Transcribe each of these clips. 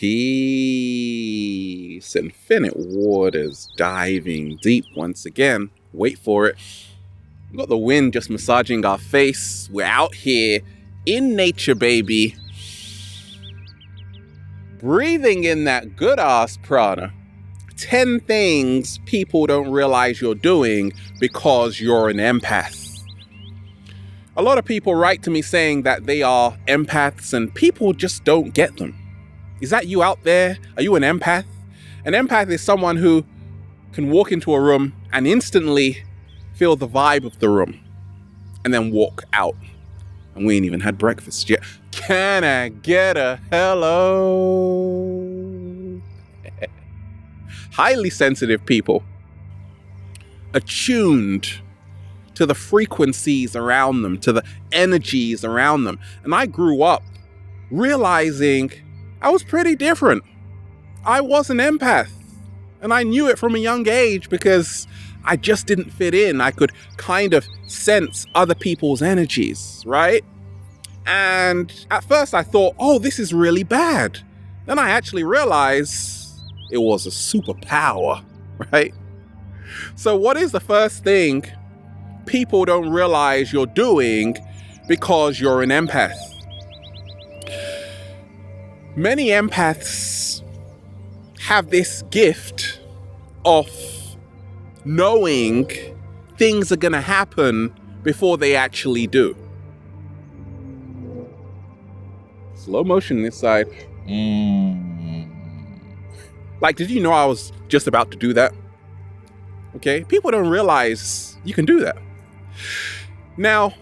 Peace. Infinite waters diving deep once again. Wait for it. We've got the wind just massaging our face. We're out here in nature, baby. Breathing in that good ass prana. 10 things people don't realize you're doing because you're an empath. A lot of people write to me saying that they are empaths and people just don't get them. Is that you out there? Are you an empath? An empath is someone who can walk into a room and instantly feel the vibe of the room and then walk out. And we ain't even had breakfast yet. Can I get a hello? Highly sensitive people, attuned to the frequencies around them, to the energies around them. And I grew up realizing I was pretty different. I was an empath, and I knew it from a young age because I just didn't fit in. I could kind of sense other people's energies, right? And at first I thought, oh, this is really bad. Then I actually realized it was a superpower, right? So what is the first thing people don't realize you're doing because you're an empath? Many empaths have this gift of knowing things are going to happen before they actually do. Slow motion this side. Like, did you know I was just about to do that? Okay, people don't realize you can do that. Now,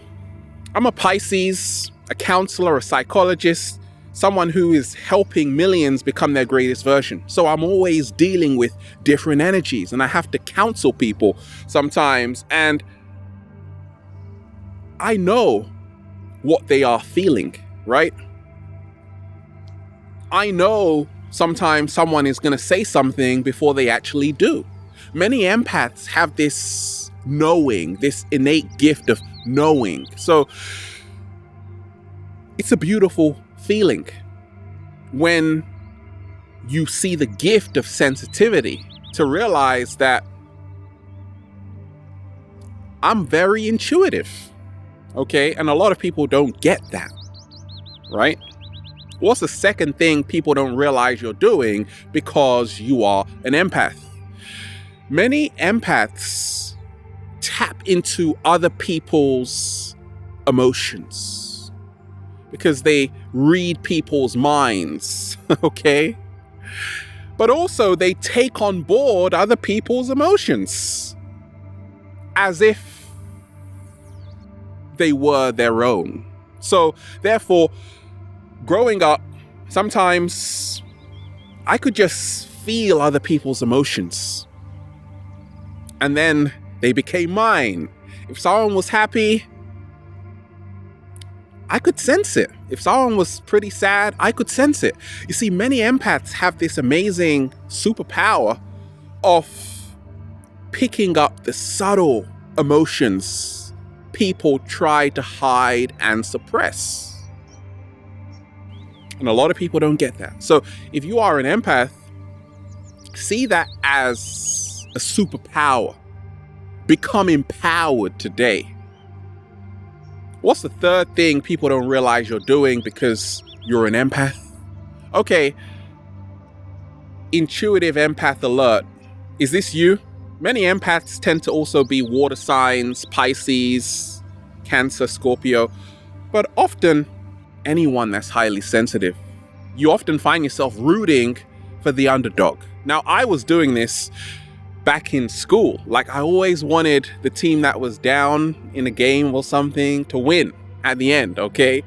I'm a Pisces, a counselor, a psychologist, someone who is helping millions become their greatest version. So I'm always dealing with different energies and I have to counsel people sometimes. And I know what they are feeling, right? I know sometimes someone is going to say something before they actually do. Many empaths have this knowing, this innate gift of knowing. So it's a beautiful feeling when you see the gift of sensitivity to realize that I'm very intuitive, okay? And a lot of people don't get that, right? What's the second thing people don't realize you're doing because you are an empath? Many empaths tap into other people's emotions because they read people's minds, okay? But also they take on board other people's emotions as if they were their own. So therefore, growing up, sometimes I could just feel other people's emotions. And then they became mine. If someone was happy, I could sense it. If someone was pretty sad, I could sense it. You see, many empaths have this amazing superpower of picking up the subtle emotions people try to hide and suppress. And a lot of people don't get that. So if you are an empath, see that as a superpower. Become empowered today. What's the third thing people don't realize you're doing because you're an empath? Okay, intuitive empath alert. Is this you? Many empaths tend to also be water signs, Pisces, Cancer, Scorpio, but often anyone that's highly sensitive. You often find yourself rooting for the underdog. Now, I was doing this back in school. Like, I always wanted the team that was down in a game or something to win at the end, okay?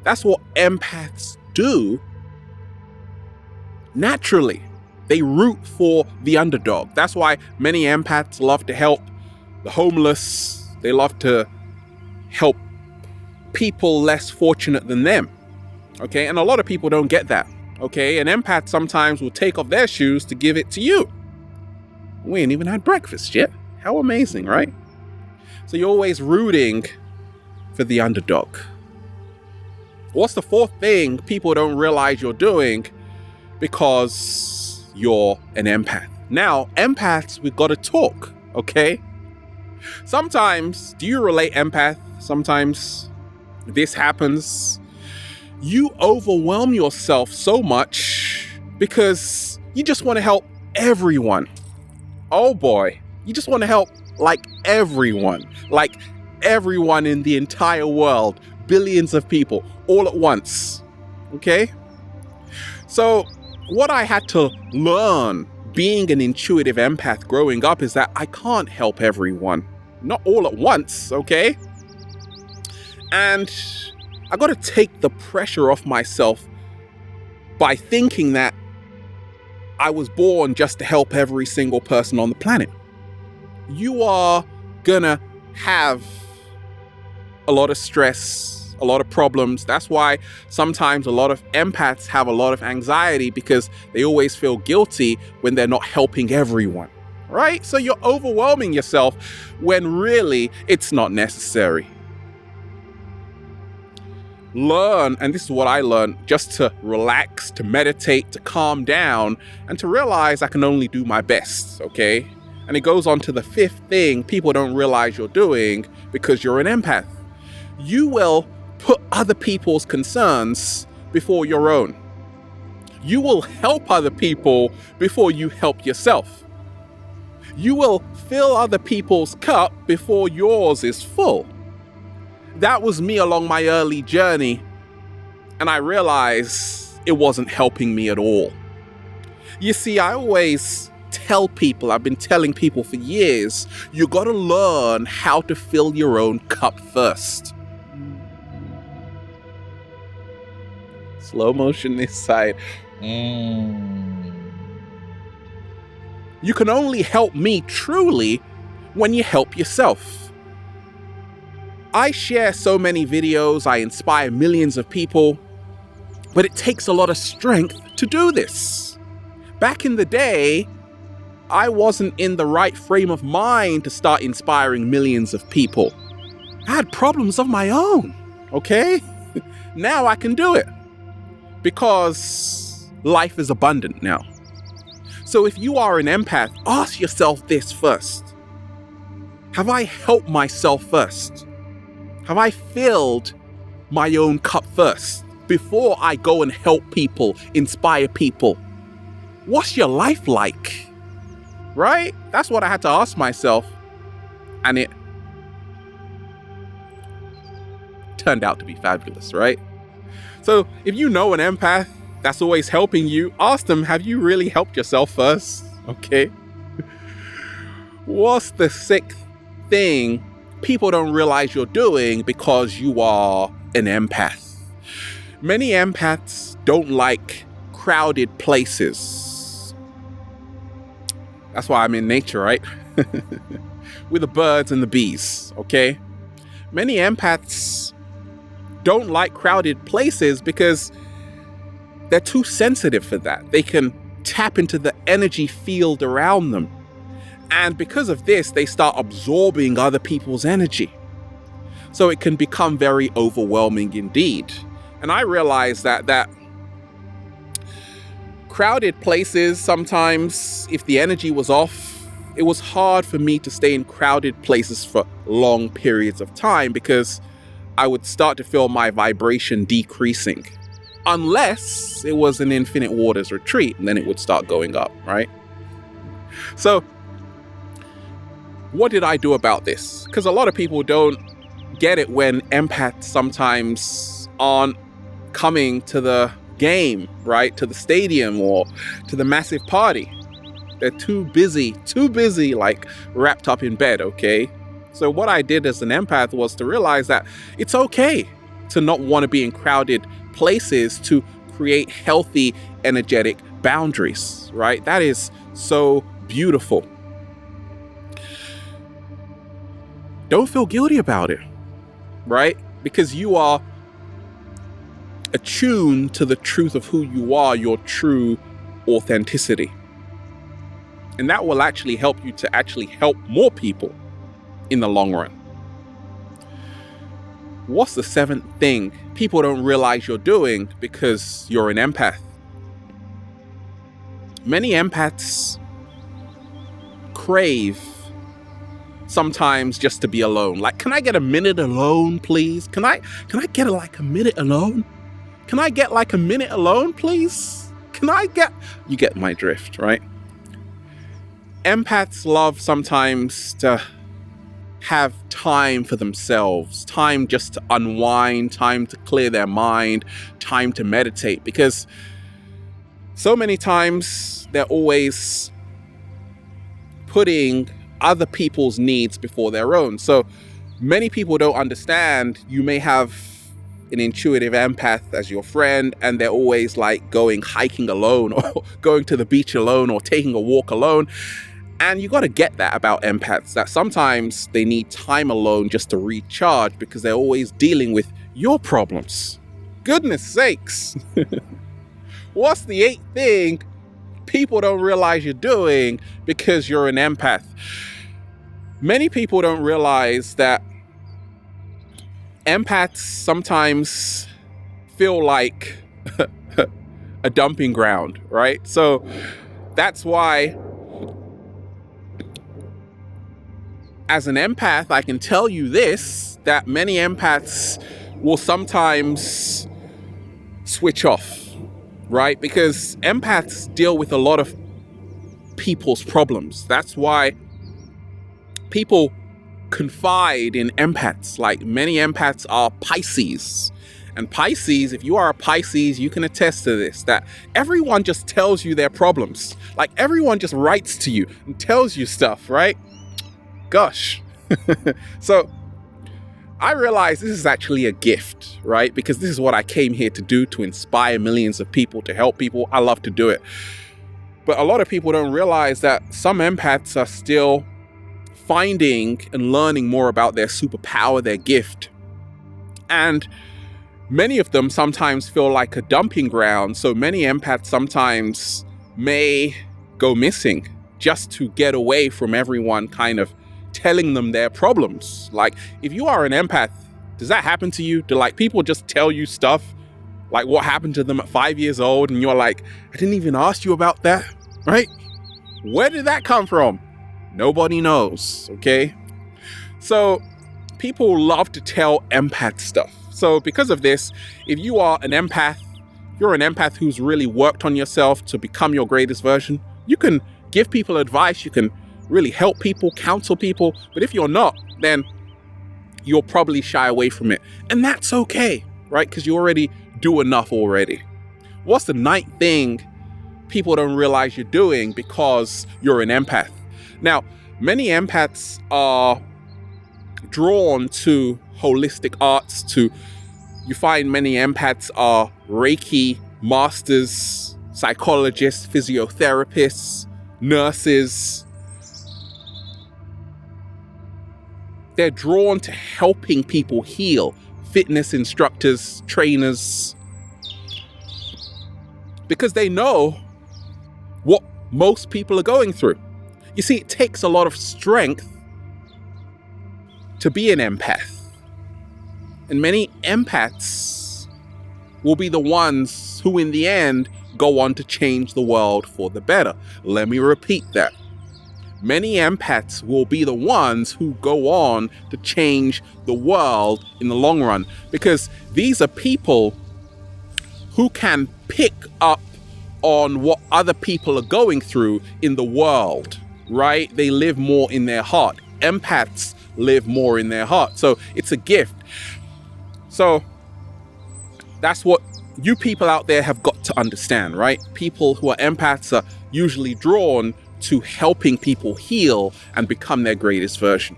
That's what empaths do naturally. They root for the underdog. That's why many empaths love to help the homeless. They love to help people less fortunate than them, okay? And a lot of people don't get that, okay? An empath sometimes will take off their shoes to give it to you. We ain't even had breakfast yet. How amazing, right? So you're always rooting for the underdog. What's the fourth thing people don't realize you're doing because you're an empath. Now, empaths, we've got to talk, okay? Sometimes, do you relate, empath? Sometimes this happens. You overwhelm yourself so much because you just want to help everyone. Oh boy, you just want to help like everyone in the entire world, billions of people all at once. Okay? So what I had to learn being an intuitive empath growing up is that I can't help everyone, not all at once, okay? And I got to take the pressure off myself by thinking that I was born just to help every single person on the planet. You are gonna have a lot of stress, a lot of problems. That's why sometimes a lot of empaths have a lot of anxiety, because they always feel guilty when they're not helping everyone, right? So you're overwhelming yourself when really it's not necessary. Learn, and this is what I learned, just to relax, to meditate, to calm down, and to realize I can only do my best, okay? And it goes on to the fifth thing people don't realize you're doing because you're an empath. You will put other people's concerns before your own. You will help other people before you help yourself. You will fill other people's cup before yours is full. That was me along my early journey, and I realized it wasn't helping me at all. You see, I always tell people, I've been telling people for years, you gotta learn how to fill your own cup first. Slow motion this side. You can only help me truly when you help yourself. I share so many videos, I inspire millions of people, but it takes a lot of strength to do this. Back in the day, I wasn't in the right frame of mind to start inspiring millions of people. I had problems of my own, okay? Now I can do it because life is abundant now. So if you are an empath, ask yourself this first. Have I helped myself first? Have I filled my own cup first before I go and help people, inspire people? What's your life like? Right? That's what I had to ask myself. And it turned out to be fabulous, right? So if you know an empath that's always helping you, ask them, have you really helped yourself first? Okay. What's the sixth thing people don't realize you're doing because you are an empath? Many empaths don't like crowded places. That's why I'm in nature, right? With the birds and the bees, okay? Many empaths don't like crowded places because they're too sensitive for that. They can tap into the energy field around them. And because of this, they start absorbing other people's energy. So it can become very overwhelming indeed. And I realized that crowded places, sometimes if the energy was off, it was hard for me to stay in crowded places for long periods of time because I would start to feel my vibration decreasing. Unless it was an Infinite Waters retreat, and then it would start going up, right? So what did I do about this? Because a lot of people don't get it when empaths sometimes aren't coming to the game, right? To the stadium or to the massive party. They're too busy, like wrapped up in bed, okay? So what I did as an empath was to realize that it's okay to not want to be in crowded places to create healthy, energetic boundaries, right? That is so beautiful. Don't feel guilty about it, right? Because you are attuned to the truth of who you are, your true authenticity. And that will actually help you to actually help more people in the long run. What's the seventh thing people don't realize you're doing because you're an empath? Many empaths crave sometimes just to be alone. Like, can I get a minute alone, please? Can I get like a minute alone? Can I get like a minute alone, please? You get my drift, right? Empaths love sometimes to have time for themselves, time just to unwind, time to clear their mind, time to meditate, because so many times they're always putting other people's needs before their own. So many people don't understand. You may have an intuitive empath as your friend, and they're always like going hiking alone or going to the beach alone or taking a walk alone. And you got to get that about empaths, that sometimes they need time alone just to recharge because they're always dealing with your problems. Goodness sakes. What's the 8th thing people don't realize you're doing because you're an empath? Many people don't realize that empaths sometimes feel like a dumping ground, right? So that's why, as an empath, I can tell you this, that many empaths will sometimes switch off, right? Because empaths deal with a lot of people's problems. That's why people confide in empaths. Like, many empaths are Pisces. And Pisces, if you are a Pisces, you can attest to this, that everyone just tells you their problems. Like, everyone just writes to you and tells you stuff, right? Gosh. So I realize this is actually a gift, right? Because this is what I came here to do, to inspire millions of people, to help people. I love to do it. But a lot of people don't realize that some empaths are still finding and learning more about their superpower, their gift. And many of them sometimes feel like a dumping ground. So many empaths sometimes may go missing just to get away from everyone kind of telling them their problems. Like, if you are an empath, does that happen to you? Do like people just tell you stuff like what happened to them at 5 years old and you're like, I didn't even ask you about that, right? Where did that come from? Nobody knows, okay? So people love to tell empath stuff. So because of this, if you are an empath, you're an empath who's really worked on yourself to become your greatest version, you can give people advice, you can really help people, counsel people. But if you're not, then you'll probably shy away from it. And that's okay, right? Because you already do enough already. What's the 9th thing people don't realize you're doing because you're an empath? Now, many empaths are drawn to holistic arts. You find many empaths are Reiki masters, psychologists, physiotherapists, nurses. They're drawn to helping people heal, fitness instructors, trainers, because they know what most people are going through. You see, it takes a lot of strength to be an empath. And many empaths will be the ones who, in the end, go on to change the world for the better. Let me repeat that. Many empaths will be the ones who go on to change the world in the long run, because these are people who can pick up on what other people are going through in the world, right? They live more in their heart. Empaths live more in their heart. So it's a gift. So that's what you people out there have got to understand, right? People who are empaths are usually drawn to helping people heal and become their greatest version.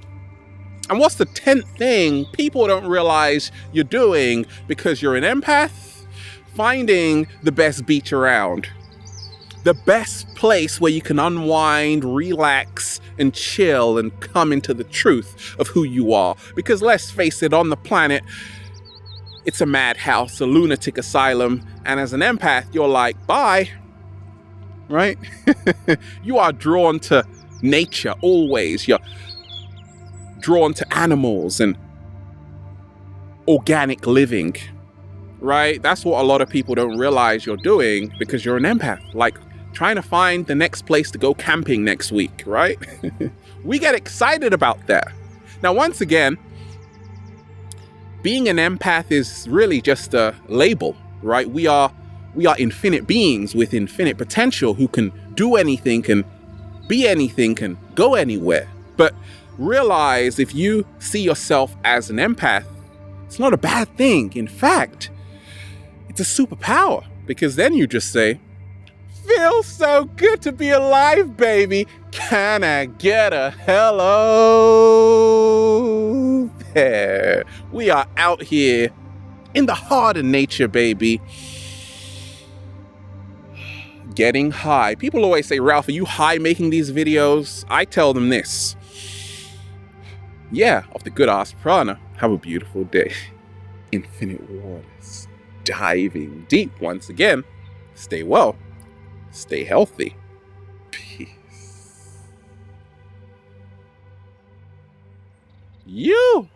And what's the 10th thing people don't realize you're doing because you're an empath? Finding the best beach around. The best place where you can unwind, relax, and chill and come into the truth of who you are. Because let's face it, on the planet, it's a madhouse, a lunatic asylum. And as an empath, you're like, bye. Right? You are drawn to nature always. You're drawn to animals and organic living, right? That's what a lot of people don't realize you're doing because you're an empath. Like, trying to find the next place to go camping next week, right? We get excited about that. Now, once again, being an empath is really just a label, right? We are infinite beings with infinite potential who can do anything, can be anything, can go anywhere. But realize if you see yourself as an empath, it's not a bad thing. In fact, it's a superpower, because then you just say, feels so good to be alive, baby. Can I get a hello there? We are out here in the heart of nature, baby. Getting high. People always say, Ralph, are you high making these videos? I tell them this. Yeah, off the good ass prana. Have a beautiful day. Infinite waters. Diving deep once again. Stay well. Stay healthy. Peace. You.